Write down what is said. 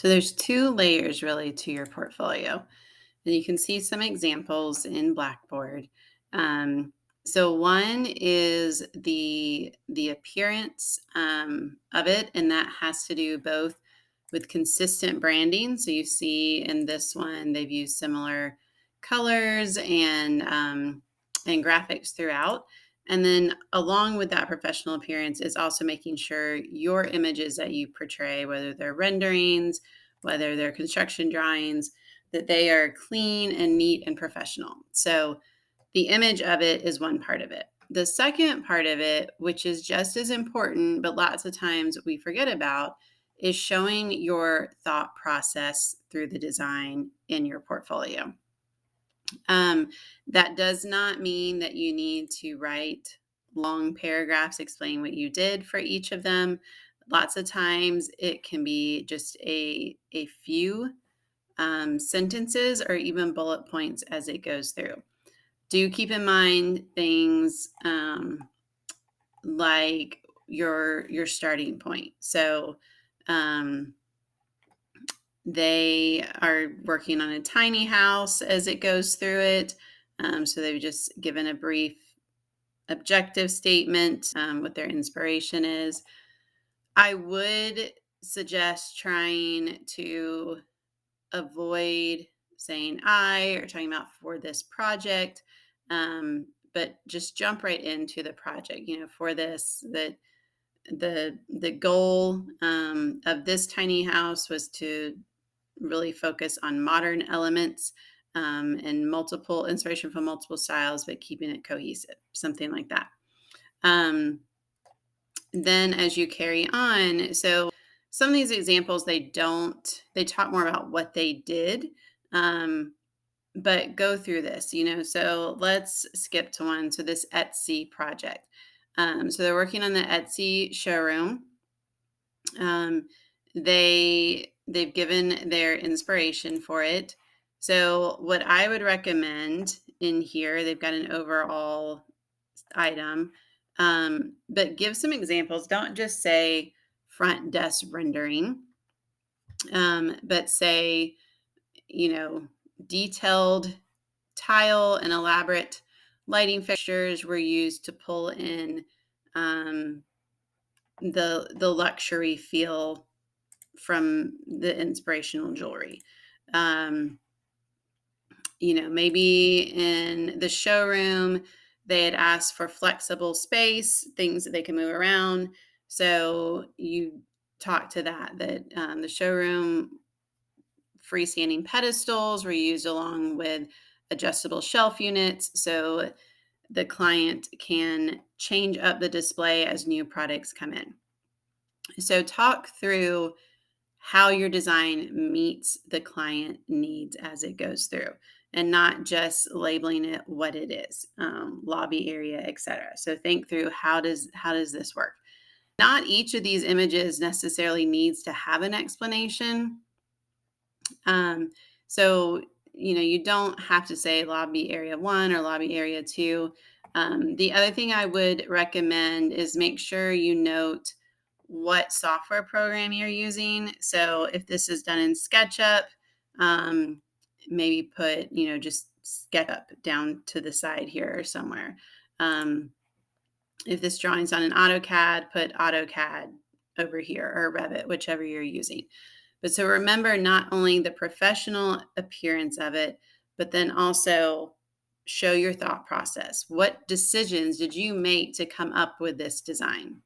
So there's two layers really to your portfolio. And you can see some examples in Blackboard. Um, so one is the appearance of it, and that has to do both with consistent branding. So you see in this one they've used similar colors and graphics throughout. And then along with that professional appearance is also making sure your images that you portray, whether they're renderings, whether they're construction drawings, that they are clean and neat and professional. So the image of it is one part of it. The second part of it, which is just as important, but lots of times we forget about, is showing your thought process through the design in your portfolio. Um, that does not mean that you need to write long paragraphs explaining what you did for each of them. Lots of times it can be just a few sentences or even bullet points as it goes through. Do keep in mind things like your starting point. So um, they are working on a tiny house as it goes through it. So they've just given a brief objective statement, what their inspiration is. I would suggest trying to avoid saying I or talking about for this project, but just jump right into the project. For this, that the goal of this tiny house was to really focus on modern elements and multiple inspiration from multiple styles, but keeping it cohesive, something like that. Um, then as you carry on, so some of these examples, they talk more about what they did, um, but go through this, so let's skip to one. So this Etsy project. So they're working on the Etsy showroom. Um, they've given their inspiration for it. So what I would recommend in here, they've got an overall item, but give some examples. Don't just say front desk rendering, but say, detailed tile and elaborate lighting fixtures were used to pull in um, the luxury feel from the inspirational jewelry. Um, maybe in the showroom, they had asked for flexible space, things that they can move around. So you talk to that the showroom freestanding pedestals were used along with adjustable shelf units. So the client can change up the display as new products come in. So talk through how your design meets the client needs as it goes through, and not just labeling it what it is, lobby area, etc. So think through, how does this work? Not each of these images necessarily needs to have an explanation. So you don't have to say lobby area 1 or lobby area 2. The other thing I would recommend is make sure you note what software program you're using. So if this is done in SketchUp, um, maybe put, just SketchUp down to the side here or somewhere. If this drawing's on an AutoCAD, put AutoCAD over here, or Revit, whichever you're using. But so remember not only the professional appearance of it, but then also show your thought process. What decisions did you make to come up with this design?